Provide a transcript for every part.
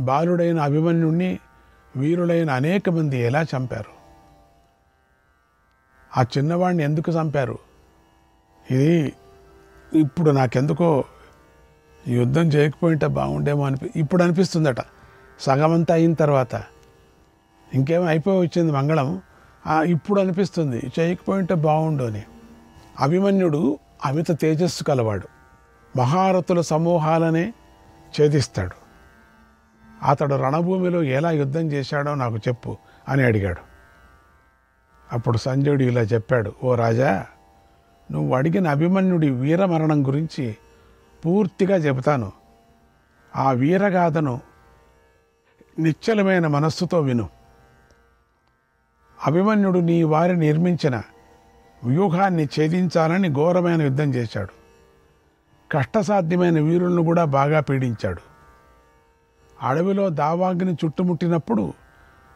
బాలుడైన అభిమన్యుణ్ణి వీరులైన అనేక మంది ఎలా చంపారు? ఆ చిన్నవాడిని ఎందుకు చంపారు? ఇది ఇప్పుడు నాకెందుకో యుద్ధం చేయకపోయింటే బాగుండేమో ఇప్పుడు అనిపిస్తుందట. సగమంతా అయిన తర్వాత ఇంకేమో అయిపోయి వచ్చింది మంగళం, ఇప్పుడు అనిపిస్తుంది చేయకపోయింటే బాగుండు అని. అభిమన్యుడు అమిత తేజస్సు కలవాడు, మహారథుల సమూహాలనే ఛేదిస్తాడు. అతడు రణభూమిలో ఎలా యుద్ధం చేశాడో నాకు చెప్పు అని అడిగాడు. అప్పుడు సంజయుడు ఇలా చెప్పాడు, ఓ రాజా, నువ్వు అడిగిన అభిమన్యుడి వీరమరణం గురించి పూర్తిగా చెబుతాను. ఆ వీరగాథను నిశ్చలమైన మనస్సుతో విను. అభిమన్యుడు నీ వారి నిర్మించిన వ్యూహాన్ని ఛేదించాలని ఘోరమైన యుద్ధం చేశాడు. కష్టసాధ్యమైన వీరులను కూడా బాగా పీడించాడు. అడవిలో దావాగ్ని చుట్టుముట్టినప్పుడు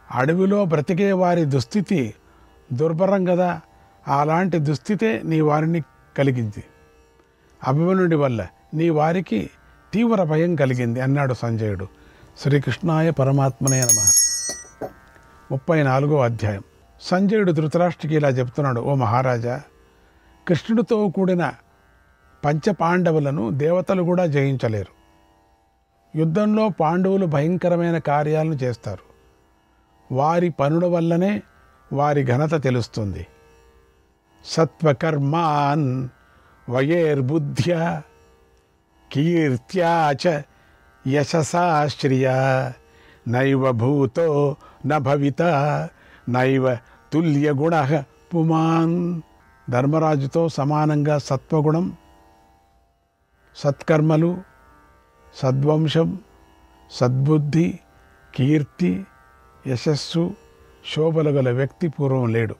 అడవిలో బ్రతికే వారి దుస్థితి దుర్భరం కదా, అలాంటి దుస్థితే నీ వారిని కలిగింది. అభిమన్యుడి వల్ల నీ వారికి తీవ్ర భయం కలిగింది అన్నాడు సంజయుడు. శ్రీకృష్ణాయ పరమాత్మనే నమః. 34వ అధ్యాయం. సంజయుడు ధృతరాష్ట్రుడికి ఇలా చెప్తున్నాడు, ఓ మహారాజా, కృష్ణుడితో కూడిన పంచపాండవులను దేవతలు కూడా జయించలేరు. యుద్ధంలో పాండవులు భయంకరమైన కార్యాలను చేస్తారు. వారి పనుల వల్లనే వారి ఘనత తెలుస్తుంది. సత్వకర్మాన్ వయేర్బుద్ధ్య కీర్త్యా చ యశసా శ్రియా నైవ భూతో న భవిత నైవ తుల్యగుణ పుమాన్. ధర్మరాజుతో సమానంగా సత్వగుణం, సత్కర్మలు, సద్వంశం, సద్బుద్ధి, కీర్తి, యశస్సు, శోభలు గల వ్యక్తి పూర్వం లేడు,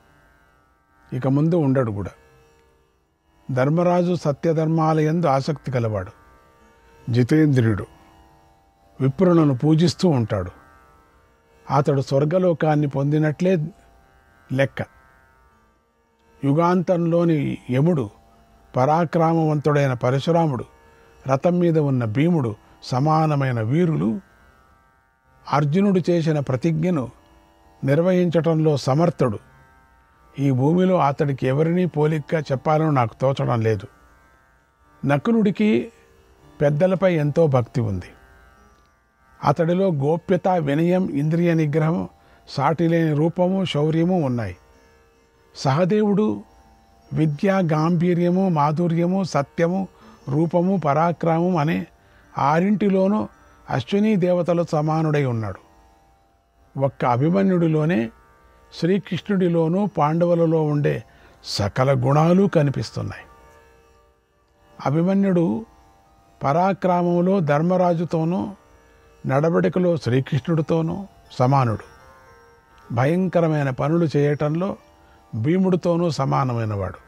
ఇక ముందు ఉండడు కూడా. ధర్మరాజు సత్యధర్మాలయందు ఆసక్తి కలవాడు, జితేంద్రియుడు, విప్రులను పూజిస్తూ ఉంటాడు. అతడు స్వర్గలోకాన్ని పొందినట్లే లెక్క. యుగాంతంలోని యముడు, పరాక్రమవంతుడైన పరశురాముడు, రథం మీద ఉన్న భీముడు సమానమైన వీరులు. అర్జునుడు చేసిన ప్రతిజ్ఞను నిర్వహించటంలో సమర్థుడు. ఈ భూమిలో అతడికి ఎవరినీ పోలికగా చెప్పాలని నాకు తోచడం లేదు. నకులుడికి పెద్దలపై ఎంతో భక్తి ఉంది. అతడిలో గోప్యత, వినయం, ఇంద్రియ నిగ్రహం, సాటిలేని రూపము, శౌర్యము ఉన్నాయి. సహదేవుడు విద్య, గాంభీర్యము, మాధుర్యము, సత్యము, రూపము, పరాక్రమం అనే ఆరింటిలోనూ అశ్వినీ దేవతలు సమానుడై ఉన్నాడు. ఒక్క అభిమన్యుడిలోనే శ్రీకృష్ణుడిలోనూ పాండవులలో ఉండే సకల గుణాలు కనిపిస్తున్నాయి. అభిమన్యుడు పరాక్రమంలో ధర్మరాజుతోనూ, నడవడికలో శ్రీకృష్ణుడితోనూ సమానుడు. భయంకరమైన పనులు చేయటంలో భీముడితోనూ సమానమైనవాడు.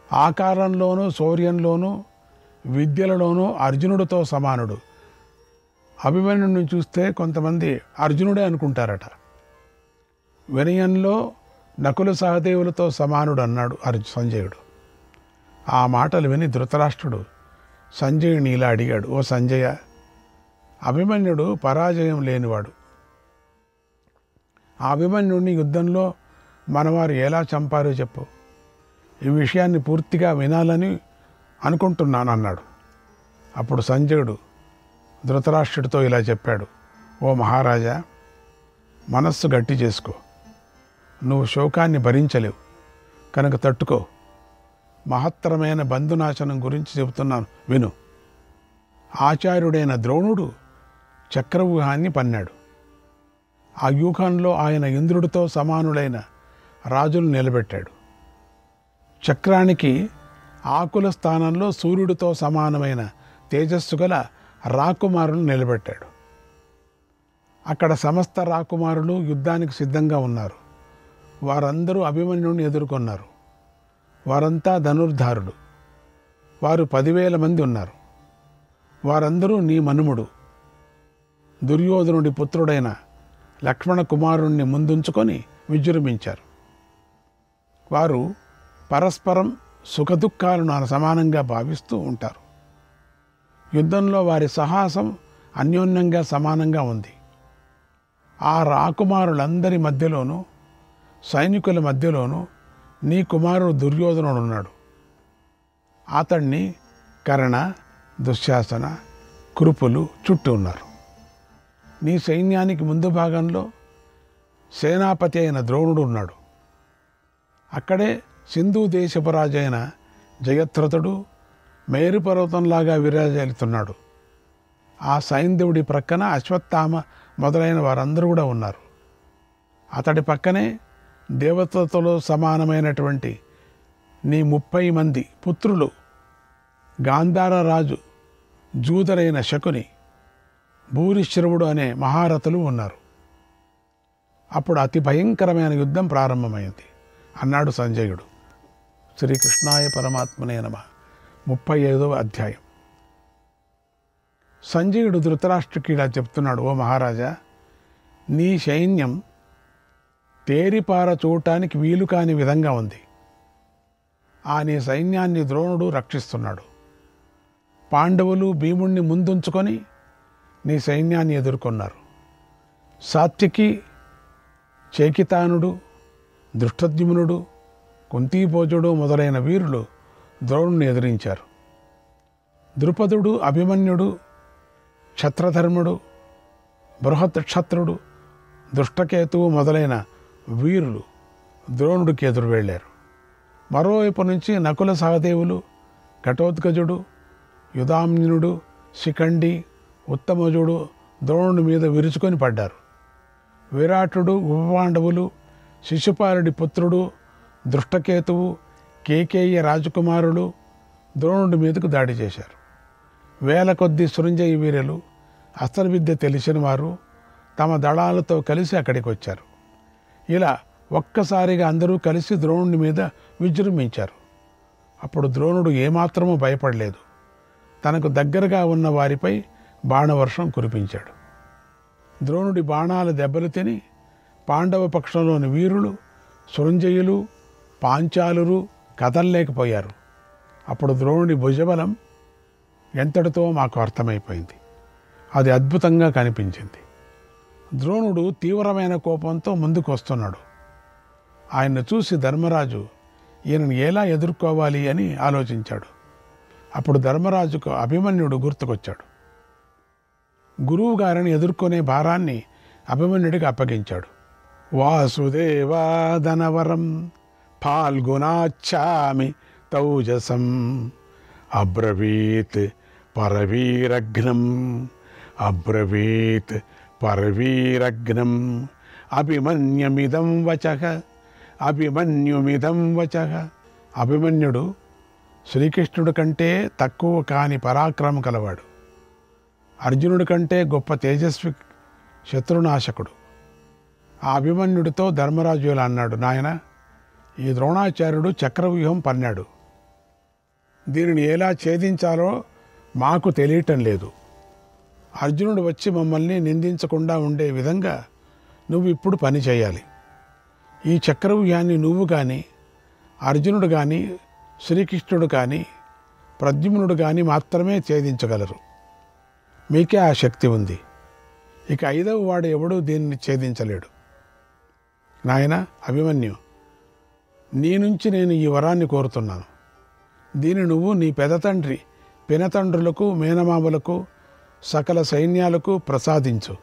ఆకారంలోనూ, శౌర్యంలోనూ, విద్యలలోనూ అర్జునుడితో సమానుడు. అభిమన్యుడిని చూస్తే కొంతమంది అర్జునుడే అనుకుంటారట. వినయంలో నకుల సహదేవులతో సమానుడు అన్నాడు సంజయుడు. ఆ మాటలు విని ధృతరాష్ట్రుడు సంజయుని ఇలా అడిగాడు, ఓ సంజయ, అభిమన్యుడు పరాజయం లేనివాడు. ఆ అభిమన్యుడిని యుద్ధంలో మనవారు ఎలా చంపారో చెప్పు. ఈ విషయాన్ని పూర్తిగా వినాలని అనుకుంటున్నాను అన్నాడు. అప్పుడు సంజయుడు ధృతరాష్ట్రుడితో ఇలా చెప్పాడు, ఓ మహారాజా, మనస్సు గట్టి చేసుకో. నువ్వు శోకాన్ని భరించలేవు కనుక తట్టుకో. మహత్తరమైన బంధునాశనం గురించి చెబుతున్నాను విను. ఆచార్యుడైన ద్రోణుడు చక్రవ్యూహాన్ని పన్నాడు. ఆ వ్యూహంలో ఆయన ఇంద్రుడితో సమానుడైన రాజును నిలబెట్టాడు. చక్రానికి ఆకుల స్థానంలో సూర్యుడితో సమానమైన తేజస్సు గల రాకుమారులను నిలబెట్టాడు. అక్కడ సమస్త రాకుమారులు యుద్ధానికి సిద్ధంగా ఉన్నారు. వారందరూ అభిమన్యుడిని ఎదుర్కొన్నారు. వారంతా ధనుర్ధారులు. వారు 10,000 మంది ఉన్నారు. వారందరూ నీ మనుమడు దుర్యోధనుడి పుత్రుడైన లక్ష్మణ కుమారుణ్ణి ముందుంచుకొని విజృంభించారు. వారు పరస్పరం సుఖదుఖాలను సమానంగా భావిస్తూ ఉంటారు. యుద్ధంలో వారి సాహసం అన్యోన్యంగా సమానంగా ఉంది. ఆ రాకుమారులందరి మధ్యలోనూ, సైనికుల మధ్యలోనూ నీ కుమారుడు దుర్యోధనుడు ఉన్నాడు. అతన్ని కర్ణ, దుశ్శాసన, కృపులు చుట్టూ ఉన్నారు. నీ సైన్యానికి ముందు భాగంలో సేనాపతి అయిన ద్రోణుడు ఉన్నాడు. అక్కడే సింధు దేశపురాజు అయిన జయద్రథుడు మేరు పర్వతంలాగా విరాజిల్లుతున్నాడు. ఆ సైంధవుడి ప్రక్కన అశ్వత్థామ మొదలైన వారందరూ కూడా ఉన్నారు. అతడి పక్కనే దేవతలతో సమానమైనటువంటి నీ 30 మంది పుత్రులు, గాంధార రాజు జూదరైన శకుని, భూరిశ్రవుడు అనే మహారథులు ఉన్నారు. అప్పుడు అతి భయంకరమైన యుద్ధం ప్రారంభమైంది అన్నాడు సంజయుడు. శ్రీకృష్ణాయ పరమాత్మనే నమః. 35వ అధ్యాయం. సంజయుడు ధృతరాష్ట్రుడికి ఇలా చెప్తున్నాడు, ఓ మహారాజా, నీ సైన్యం తేరిపార చూడటానికి వీలు కాని విధంగా ఉంది. ఆ నీ సైన్యాన్ని ద్రోణుడు రక్షిస్తున్నాడు. పాండవులు భీముణ్ణి ముందుంచుకొని నీ సైన్యాన్ని ఎదుర్కొన్నారు. సాత్యకి, చేకితానుడు, దృష్టద్యుమ్నుడు, కుంతీభోజుడు మొదలైన వీరులు ద్రోణుని ఎదిరించారు. ద్రుపదుడు, అభిమన్యుడు, క్షత్రధర్ముడు, బృహత్ క్షత్రుడు, దుష్టకేతువు మొదలైన వీరులు ద్రోణుడికి ఎదురు వెళ్ళారు. మరోవైపు నుంచి నకుల సహదేవులు, ఘటోత్కజుడు, యుధామ్నుడు, శిఖండి, ఉత్తమజుడు ద్రోణుడి మీద విరుచుకొని పడ్డారు. విరాటుడు, ఉపపాండవులు, శిశుపాలుడి పుత్రుడు దృష్టకేతువు, కేకేయ రాజకుమారులు ద్రోణుడి మీదకు దాడి చేశారు. వేల కొద్ది సృంజయ వీరులు, అస్త్రవిద్య తెలిసిన వారు తమ దళాలతో కలిసి అక్కడికి వచ్చారు. ఇలా ఒక్కసారిగా అందరూ కలిసి ద్రోణుడి మీద విజృంభించారు. అప్పుడు ద్రోణుడు ఏమాత్రమూ భయపడలేదు. తనకు దగ్గరగా ఉన్న వారిపై బాణవర్షం కురిపించాడు. ద్రోణుడి బాణాల దెబ్బలు తిని పాండవ పక్షంలోని వీరులు, సృంజయులు, పాంచాలురు కదల్లేకపోయారు. అప్పుడు ద్రోణుడి భుజబలం ఎంతటితో మాకు అర్థమైపోయింది. అది అద్భుతంగా కనిపించింది. ద్రోణుడు తీవ్రమైన కోపంతో ముందుకు వస్తున్నాడు. ఆయన్ను చూసి ధర్మరాజు ఈయనను ఎలా ఎదుర్కోవాలి అని ఆలోచించాడు. అప్పుడు ధర్మరాజుకు అభిమన్యుడు గుర్తుకొచ్చాడు. గురువు గారిని ఎదుర్కొనే భారాన్ని అభిమన్యుడికి అప్పగించాడు. వాసుదేవాదనవరం ఫాల్గునాచ్చామి తౌజసం అబ్రవీత్ పరవీరఘ్నం అబ్రవీత్ పరవీరఘ్నం అభిమన్యుమిదం వచః అభిమన్యుమిదం వచః. అభిమన్యుడు శ్రీకృష్ణుడి కంటే తక్కువ కాని పరాక్రమం కలవాడు. అర్జునుడి కంటే గొప్ప తేజస్వి శత్రునాశకుడు. ఆ అభిమన్యుడితో ధర్మరాజు ఇలా అన్నాడు, నాయన, ఈ ద్రోణాచార్యుడు చక్రవ్యూహం పన్నాడు. దీనిని ఎలా ఛేదించాలో మాకు తెలియటం లేదు. అర్జునుడు వచ్చి మమ్మల్ని నిందించకుండా ఉండే విధంగా నువ్వు ఇప్పుడు పని చేయాలి. ఈ చక్రవ్యూహాన్ని నువ్వు కానీ, అర్జునుడు కానీ, శ్రీకృష్ణుడు కానీ, ప్రద్యుమ్నుడు కానీ మాత్రమే ఛేదించగలరు. మీకే ఆ శక్తి ఉంది. ఇక 5వ వాడు ఎవడూ దీన్ని ఛేదించలేడు. నాయన అభిమన్యు, నీ నుంచి నేను ఈ వరాన్ని కోరుతున్నాను. దీన్ని నువ్వు నీ పెదతండ్రి, పినతండ్రులకు, మేనమామలకు, సకల సైన్యాలకు ప్రసాదించు.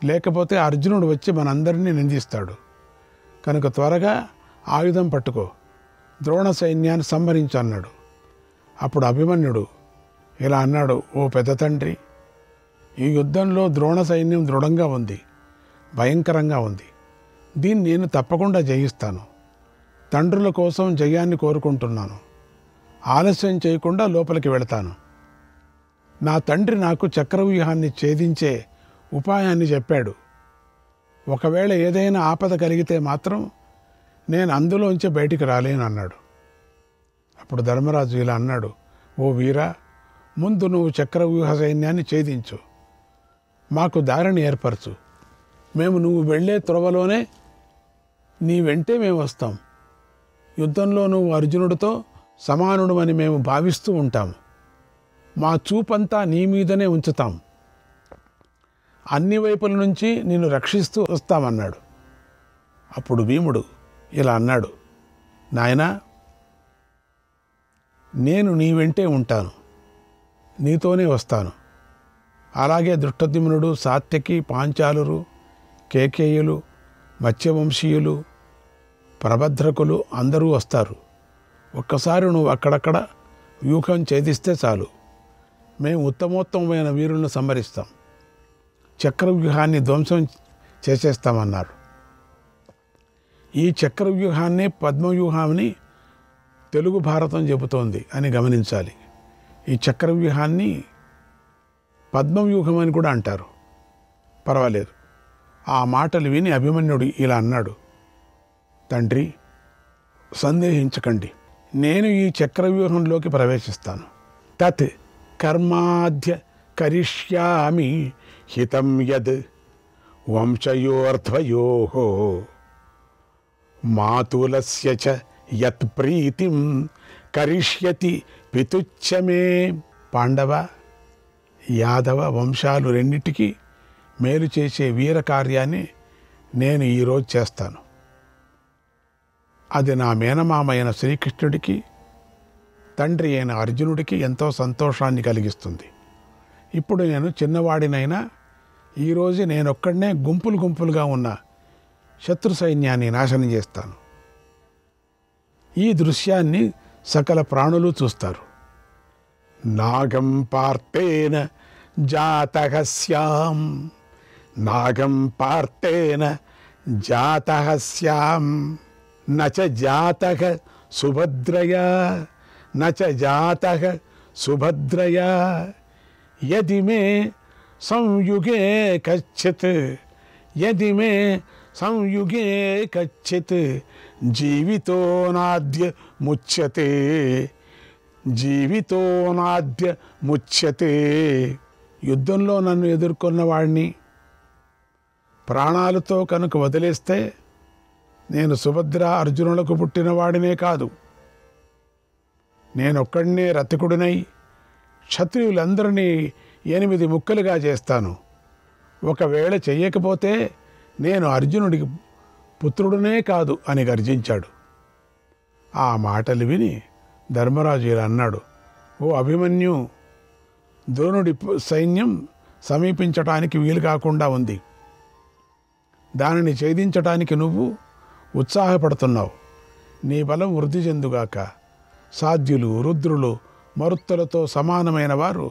లేకపోతే అర్జునుడు వచ్చి మనందరినీ నిందిస్తాడు. కనుక త్వరగా ఆయుధం పట్టుకో, ద్రోణ సైన్యాన్ని సంహరించు అన్నాడు. అప్పుడు అభిమన్యుడు ఇలా అన్నాడు, ఓ పెద్ద తండ్రి, ఈ యుద్ధంలో ద్రోణ సైన్యం దృఢంగా ఉంది, భయంకరంగా ఉంది. దీన్ని నేను తప్పకుండా జయిస్తాను. తండ్రుల కోసం జయాన్ని కోరుకుంటున్నాను. ఆలస్యం చేయకుండా లోపలికి వెళతాను. నా తండ్రి నాకు చక్రవ్యూహాన్ని ఛేదించే ఉపాయాన్ని చెప్పాడు. ఒకవేళ ఏదైనా ఆపద కలిగితే మాత్రం నేను అందులోంచి బయటికి రాలేను అన్నాడు. అప్పుడు ధర్మరాజు ఇలా అన్నాడు, ఓ వీరా, ముందు నువ్వు చక్రవ్యూహ సైన్యాన్ని ఛేదించు, మాకు దారిని ఏర్పరచు. మేము నువ్వు వెళ్ళే త్రోవలోనే నీ వెంటే మేము వస్తాం. యుద్ధంలో నువ్వు అర్జునుడితో సమానుడు అని మేము భావిస్తూ ఉంటాము. మా చూపంతా నీ మీదనే ఉంచుతాం. అన్ని వైపుల నుంచి నిన్ను రక్షిస్తూ వస్తామన్నాడు. అప్పుడు భీముడు ఇలా అన్నాడు, నాయనా, నేను నీ వెంటే ఉంటాను, నీతోనే వస్తాను. అలాగే దృష్టద్యుమ్నుడు, సాత్యకి, పాంచాలురు, కేకేయులు, మత్స్యవంశీయులు, ప్రభద్రకులు అందరూ వస్తారు. ఒక్కసారి నువ్వు అక్కడక్కడ వ్యూహం ఛేదిస్తే చాలు, మేము ఉత్తమోత్తమైన వీరులను సంహరిస్తాం, చక్రవ్యూహాన్ని ధ్వంసం చేసేస్తామన్నారు. ఈ చక్రవ్యూహాన్ని పద్మవ్యూహాన్ని తెలుగు భారతం చెబుతోంది అని గమనించాలి. ఈ చక్రవ్యూహాన్ని పద్మవ్యూహం అని కూడా అంటారు. పర్వాలేదు. ఆ మాటలు విని అభిమన్యుడు ఇలా అన్నాడు, తండ్రి, సందేహించకండి, నేను ఈ చక్రవ్యూహంలోకి ప్రవేశిస్తాను. తత్ కర్మాద్య కరిష్యామి హితం యద్ వంశయోర్ధ్వయోః మాతులస్య చ యత్ ప్రీతిం కరిష్యతి పితుచ్చ మే. పాండవ, యాదవ వంశాలు రెండింటికి మేలు చేసే వీర కార్యాన్ని నేను ఈరోజు చేస్తాను. అది నా మేనమామైన శ్రీకృష్ణుడికి, తండ్రి అయిన అర్జునుడికి ఎంతో సంతోషాన్ని కలిగిస్తుంది. ఇప్పుడు నేను చిన్నవాడినైనా ఈరోజు నేనొక్కడనే గుంపులు గుంపులుగా ఉన్న శత్రు సైన్యాన్ని నాశనం చేస్తాను. ఈ దృశ్యాన్ని సకల ప్రాణులు చూస్తారు. నాగం పార్థేన జాతః స్యాం, నాగం పార్థేన జాతః స్యాం, నచ జాతః సుభద్రయా, నచ జాతః సుభద్రయా, యది మే సంయుగే కచ్చిత్, యది మే సంయుగే కచ్చిత్ జీవితో నాద్య ముచ్యతే, జీవితో నాద్య ముచ్యతే. యుద్ధంలో నన్ను ఎదుర్కొన్న వాడిని ప్రాణాలతో కనుక వదిలేస్తే నేను సుభద్ర అర్జునులకు పుట్టినవాడినే కాదు, నేనొక్కడినే రతికుడినై క్షత్రియులందరినీ 8 ముక్కలుగా చేస్తాను. ఒకవేళ చెయ్యకపోతే నేను అర్జునుడికి పుత్రుడునే కాదు అని గర్జించాడు. ఆ మాటలు విని ధర్మరాజు ఇలా అన్నాడు, ఓ అభిమన్యు, ద్రోణుడి సైన్యం సమీపించటానికి వీలు కాకుండా ఉంది. దానిని ఛేదించటానికి నువ్వు ఉత్సాహపడుతున్నావు. నీ బలం వృద్ధి చెందుగాక. సాధ్యులు, రుద్రులు, మరుత్తులతో సమానమైన వారు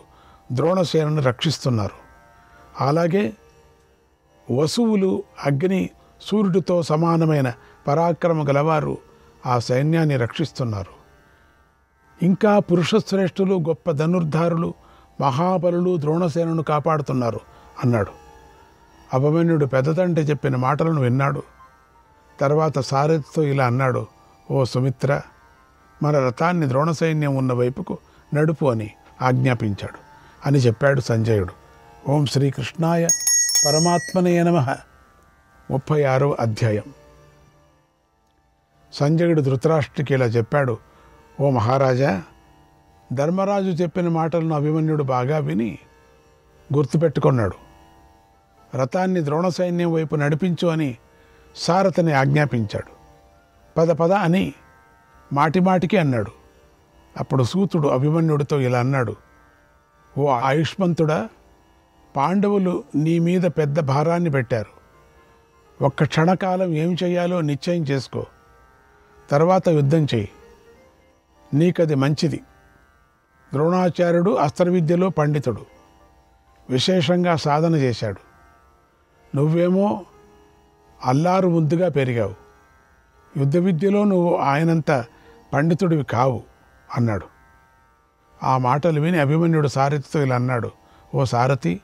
ద్రోణసేనను రక్షిస్తున్నారు. అలాగే వసువులు, అగ్ని, సూర్యుడితో సమానమైన పరాక్రమ గలవారు ఆ సైన్యాన్ని రక్షిస్తున్నారు. ఇంకా పురుషశ్రేష్ఠులు, గొప్ప ధనుర్ధారులు, మహాబలులు ద్రోణసేనను కాపాడుతున్నారు అన్నాడు. అభిమన్యుడు పెద్దతండ్రి చెప్పిన మాటలను విన్నాడు. తర్వాత సారథితో ఇలా అన్నాడు, ఓ సుమిత్ర, మన రథాన్ని ద్రోణసైన్యం ఉన్న వైపుకు నడుపు అని ఆజ్ఞాపించాడు అని చెప్పాడు సంజయుడు. ఓం శ్రీకృష్ణాయ పరమాత్మనే నమః. 36వ అధ్యాయం. సంజయుడు ధృతరాష్ట్రుడికి ఇలా చెప్పాడు, ఓ మహారాజా, ధర్మరాజు చెప్పిన మాటలను అభిమన్యుడు బాగా విని గుర్తుపెట్టుకున్నాడు. రథాన్ని ద్రోణ సైన్యం వైపు నడిపించు అని సారథిని ఆజ్ఞాపించాడు. పద పద అని మాటిమాటికి అన్నాడు. అప్పుడు సూతుడు అభిమన్యుడితో ఇలా అన్నాడు, ఓ ఆయుష్మంతుడా, పాండవులు నీ మీద పెద్ద భారాన్ని పెట్టారు. ఒక్క క్షణకాలం ఏం చేయాలో నిశ్చయం చేసుకో, తర్వాత యుద్ధం చేయి, నీకది మంచిది. ద్రోణాచార్యుడు అస్త్రవిద్యలో పండితుడు, విశేషంగా సాధన చేశాడు. నువ్వేమో అల్లారు ముద్దుగా పెరిగావు, యుద్ధ విద్యలో నువ్వు ఆయనంత పండితుడివి కావు అన్నాడు. ఆ మాటలు విని అభిమన్యుడు సారథితో ఇలా అన్నాడు, ఓ సారథి,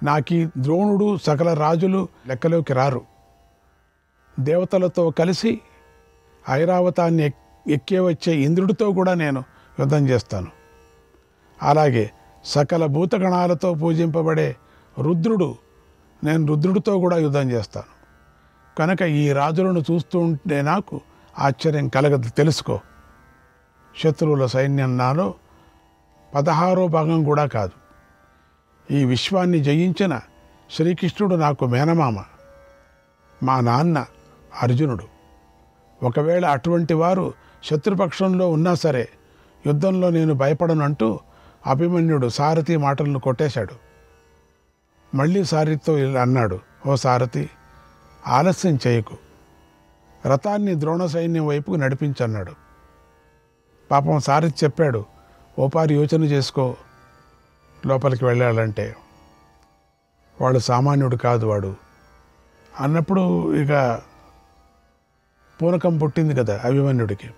నాకీ ద్రోణుడు సకల రాజులు లెక్కలోకి రారు. దేవతలతో కలిసి ఐరావతాన్ని ఎక్కే వచ్చే ఇంద్రుడితో కూడా నేను యుద్ధం చేస్తాను. అలాగే సకల భూతగణాలతో పూజింపబడే రుద్రుడు, నేను రుద్రుడితో కూడా యుద్ధం చేస్తాను. కనుక ఈ రాజులను చూస్తూ ఉంటే నాకు ఆశ్చర్యం కలగదు, తెలుసుకో. శత్రువుల సైన్యం నాలో 16వ భాగం కూడా కాదు. ఈ విశ్వాన్ని జయించిన శ్రీకృష్ణుడు నాకు మేనమామ, మా నాన్న అర్జునుడు. ఒకవేళ అటువంటి వారు శత్రుపక్షంలో ఉన్నా సరే యుద్ధంలో నేను భయపడను అంటూ అభిమన్యుడు సారథి మాటలను కొట్టేశాడు. మళ్ళీ సారథితో ఇలా అన్నాడు, ఓ సారథి, ఆలస్యం చేయకు, రథాన్ని ద్రోణ సైన్యం వైపుకు నడిపించన్నాడు. పాపం సారథి చెప్పాడు, ఓపారి యోచన చేసుకో, లోపలికి వెళ్ళాలంటే వాడు సామాన్యుడు కాదు వాడు అన్నప్పుడు ఇక పూనకం పుట్టింది కదా అభిమన్యుడికి.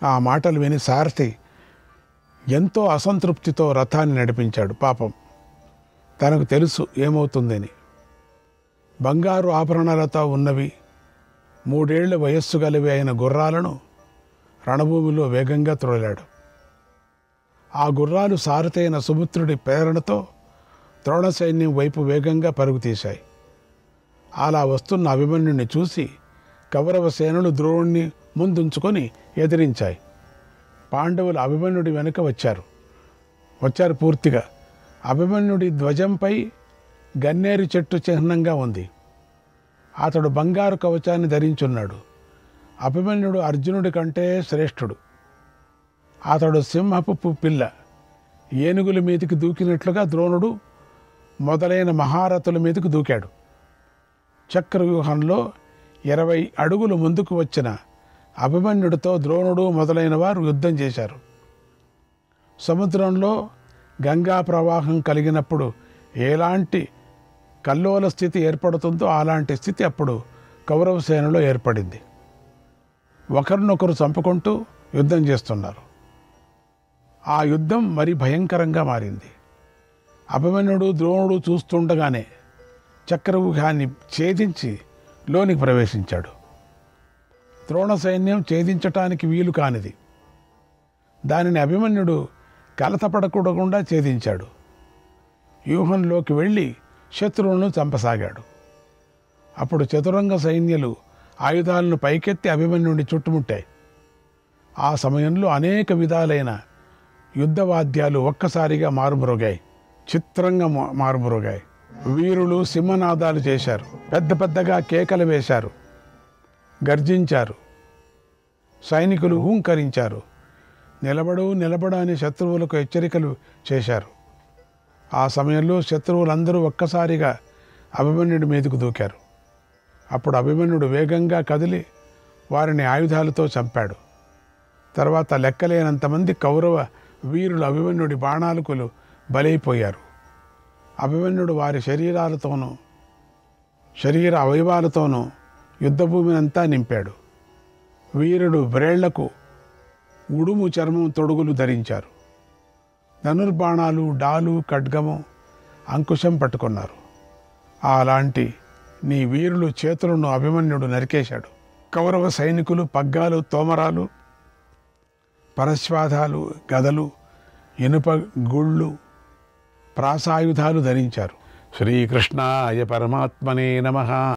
ఆ మాటలు విని సారథి ఎంతో అసంతృప్తితో రథాన్ని నడిపించాడు. పాపం తనకు తెలుసు ఏమవుతుందని. బంగారు ఆభరణాలతో ఉన్నవి 3 ఏళ్ల వయస్సు గలవి అయిన గుర్రాలను రణభూమిలో వేగంగా త్రోలాడు. ఆ గుర్రాలు సారథి అయిన సుమిత్రుడి ప్రేరణతో ద్రోణ సైన్యం వైపు వేగంగా పరుగు తీశాయి. అలా వస్తున్న అభిమన్యుడిని చూసి కౌరవ సేనలు ద్రోణుణ్ణి ముందుంచుకొని ఎదిరించాయి. పాండవులు అభిమన్యుడి వెనుక వచ్చారు పూర్తిగా. అభిమన్యుడి ధ్వజంపై గన్నేరు చెట్టు చిహ్నంగా ఉంది. అతడు బంగారు కవచాన్ని ధరించున్నాడు. అభిమన్యుడు అర్జునుడి కంటే శ్రేష్ఠుడు. అతడు సింహపు పిల్ల ఏనుగుల మీదకి దూకినట్లుగా ద్రోణుడు మొదలైన మహారథుల మీదకు దూకాడు. చక్రవ్యూహంలో 20 అడుగులు ముందుకు వచ్చిన అభిమన్యుడితో ద్రోణుడు మొదలైన వారు యుద్ధం చేశారు. సముద్రంలో గంగా ప్రవాహం కలిగినప్పుడు ఎలాంటి కల్లోల స్థితి ఏర్పడుతుందో అలాంటి స్థితి అప్పుడు కౌరవ సేనలో ఏర్పడింది. ఒకరినొకరు చంపుకుంటూ యుద్ధం చేస్తున్నారు. ఆ యుద్ధం మరి భయంకరంగా మారింది. అభిమన్యుడు ద్రోణుడు చూస్తుండగానే చక్రవ్యూహాన్ని ఛేదించి లోనికి ప్రవేశించాడు. ద్రోణ సైన్యం ఛేదించటానికి వీలు కానిది. దానిని అభిమన్యుడు కలతపడకుండా ఛేదించాడు. వ్యూహంలోకి వెళ్ళి శత్రువులను చంపసాగాడు. అప్పుడు చతురంగ సైన్యాలు ఆయుధాలను పైకెత్తి అభిమన్యుడిని చుట్టుముట్టాయి. ఆ సమయంలో అనేక విధాలైన యుద్ధవాద్యాలు ఒక్కసారిగా మారుమ్రోగాయి. చిత్రంగా మారుమ్రోగాయి. వీరులు సింహనాదాలు చేశారు. పెద్ద పెద్దగా కేకలు వేశారు, గర్జించారు. సైనికులు హూంకరించారు. నిలబడు అని శత్రువులకు హెచ్చరికలు చేశారు. ఆ సమయంలో శత్రువులందరూ ఒక్కసారిగా అభిమన్యుడి మీదకు దూకారు. అప్పుడు అభిమన్యుడు వేగంగా కదిలి వారిని ఆయుధాలతో చంపాడు. తర్వాత లెక్కలేనంతమంది కౌరవ వీరులు అభిమన్యుడి బాణాలకు బలైపోయారు. అభిమన్యుడు వారి శరీర అవయవాలతోనూ యుద్ధభూమినంతా నింపాడు. వీరుడు వ్రేళ్లకు ఉడుము చర్మం తొడుగులు ధరించారు. ధనుర్బాణాలు, డాలు, ఖడ్గము, అంకుశం పట్టుకున్నారు. అలాంటి నీ వీరులు చేతులను అభిమన్యుడు నరికేశాడు. కౌరవ సైనికులు పగ్గాలు, తోమరాలు, పరశ్వాధాలు, గదలు, ఇనుప గుళ్ళు, ప్రాసాయుధాలు ధరించారు. శ్రీకృష్ణాయ పరమాత్మనే నమః.